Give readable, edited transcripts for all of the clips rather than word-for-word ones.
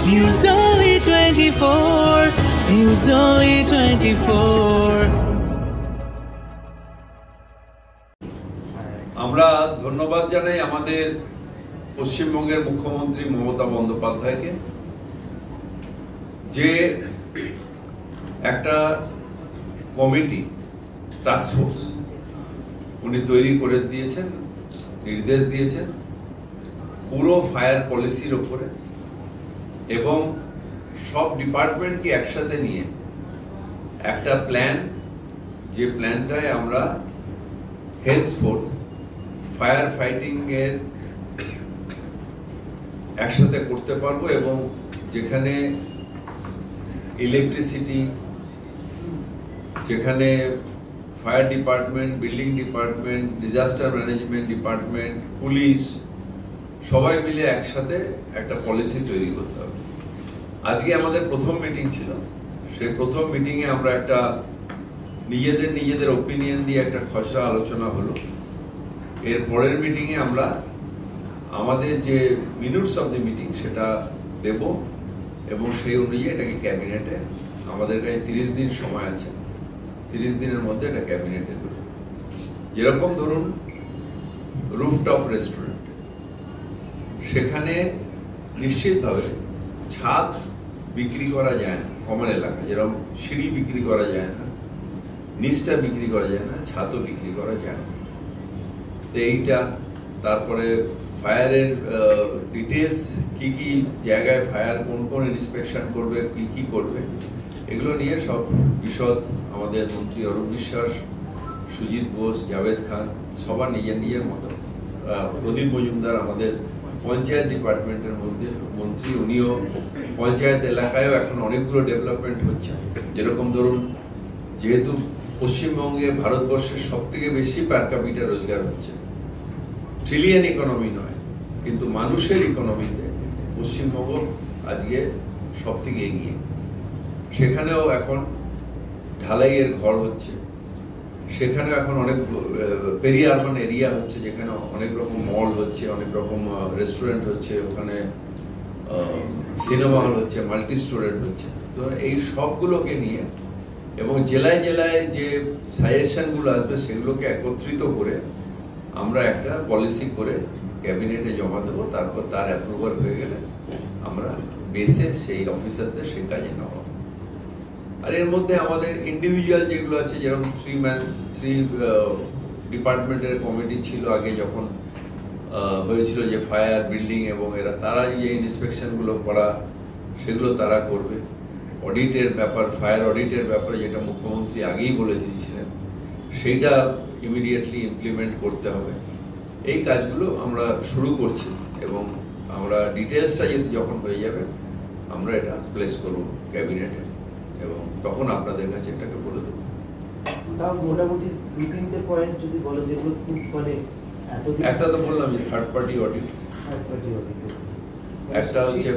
News Only 24. News Only 24. আমরা ধন্যবাদ জানাই আমাদের পশ্চিমবঙ্গের মুখ্যমন্ত্রী মমতা বন্দ্যোপাধ্যায়কে, যে একটা কমিটি টাস্ক ফোর্স উনি তৈরি করে দিয়েছেন, নির্দেশ দিয়েছেন পুরো ফায়ার পলিসির উপরে, এবং সব ডিপার্টমেন্টকে একসাথে নিয়ে একটা প্ল্যান, যে প্ল্যানটায় আমরা হেন্সফোর্থ ফায়ার ফাইটিং এর একসাথে করতে পারবো, এবং যেখানে ইলেকট্রিসিটি, যেখানে fire department, building department, disaster management department, police সবাই মিলে একসাথে একটা পলিসি তৈরি করতে হবে। আজকে আমাদের প্রথম মিটিং ছিল, সেই প্রথম মিটিংয়ে আমরা একটা নিজেদের ওপিনিয়ন দিয়ে একটা খসড়া আলোচনা হলো। এর পরের মিটিংয়ে আমরা আমাদের যে মিনিটস অফ দি মিটিং সেটা দেব, এবং সেই অনুযায়ী এটাকে ক্যাবিনেটে, আমাদের কাছে 30 দিন সময় আছে, 30 দিনের মধ্যে এটা ক্যাবিনেটে দেব। যেরকম ধরুন রুফটপ রেস্টুরেন্ট, সেখানে নিশ্চিতভাবে ছাদ বিক্রি করা যায় না, কমন এলাকা যেরকম সিঁড়ি বিক্রি করা যায় না, নিচটা বিক্রি করা যায় না, ছাদও বিক্রি করা যায় না। তো এইটা, তারপরে ফায়ারের ডিটেলস, কি কি জায়গায় ফায়ার কোন কোন ইন্সপেকশন করবে, কি করবে, এগুলো নিয়ে সব বিশদ আমাদের মন্ত্রী অরূপ বিশ্বাস, সুজিত বোস, জাভেদ খান সবার নিজের মতো, প্রদীপ মজুমদার আমাদের পঞ্চায়েত ডিপার্টমেন্টের মন্ত্রী, উনিও পঞ্চায়েত এলাকায়ও এখন অনেকগুলো ডেভেলপমেন্ট হচ্ছে। যেরকম ধরুন, যেহেতু পশ্চিমবঙ্গে ভারতবর্ষের সব থেকে বেশি পার ক্যাপিটা রোজগার হচ্ছে, ট্রিলিয়ন ইকোনমি নয়, কিন্তু মানুষের ইকোনমিতে পশ্চিমবঙ্গ আজকে সব থেকে এগিয়ে। সেখানেও এখন ঢালাইয়ের ঘর হচ্ছে, সেখানেও এখন অনেক পেরি আরবান এরিয়া হচ্ছে, যেখানে অনেক রকম মল হচ্ছে, অনেক রকম রেস্টুরেন্ট হচ্ছে, ওখানে সিনেমা হল হচ্ছে, মাল্টি স্টোরেন্ট হচ্ছে। তো এই সবগুলোকে নিয়ে এবং জেলায় জেলায় যে সাজেশনগুলো আসবে সেগুলোকে একত্রিত করে আমরা একটা পলিসি করে ক্যাবিনেটে জমা দেবো। তারপর তার অ্যাপ্রুভাল হয়ে গেলে আমরা বেসে সেই অফিসারদের সেই কাজে নেওয়া। আর এর মধ্যে আমাদের ইন্ডিভিজুয়াল যেগুলো আছে, যেরকম 3 ডিপার্টমেন্টের কমিটি ছিল আগে, যখন হয়েছিল যে ফায়ার, বিল্ডিং এবং তারা যে ইন্সপেকশনগুলো করা সেগুলো তারা করবে। অডিটের ব্যাপার, ফায়ার অডিটের ব্যাপারে যেটা মুখ্যমন্ত্রী আগেই বলে দিয়েছিলেন, সেইটা ইমিডিয়েটলি ইমপ্লিমেন্ট করতে হবে। এই কাজগুলো আমরা শুরু করছি, এবং আমরা ডিটেলসটা যখন হয়ে যাবে আমরা এটা প্লেস করব ক্যাবিনেটে, এবং তখন আপনাদের কাছে এটাকে বলে দেবো। মোটামুটি 2-3টে পয়েন্ট যদি বলো, যেগুলো খুব মানে একটা তো বললাম যে থার্ড পার্টি অডিট, একটা হচ্ছে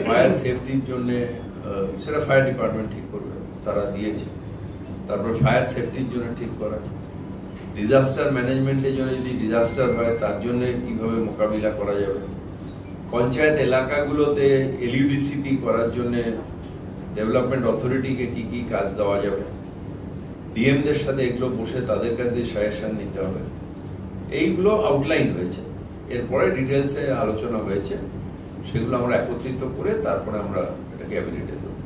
ফায়ার সেফটির জন্য, সেটা ফায়ার ডিপার্টমেন্ট ঠিক করবে, তারা দিয়েছে। তারপর ফায়ার সেফটির জন্য ঠিক করা, ডিজাস্টার ম্যানেজমেন্টের জন্য যদি ডিজাস্টার হয় তার জন্য কিভাবে মোকাবিলা করা যাবে, পঞ্চায়েত এলাকাগুলোতে এলইউডিসিপি করার জন্য ডেভেলপমেন্ট অথরিটিকে কি কাজ দেওয়া যাবে, ডিএমদের সাথে এগুলো বসে তাদের কাছ দিয়ে সাজেশন নিতে হবে। এইগুলো আউটলাইন হয়েছে, এরপরে ডিটেলসে আলোচনা হয়েছে, সেগুলো আমরা একত্রিত করে তারপরে আমরা এটা ক্যাবিনেটে দেবো।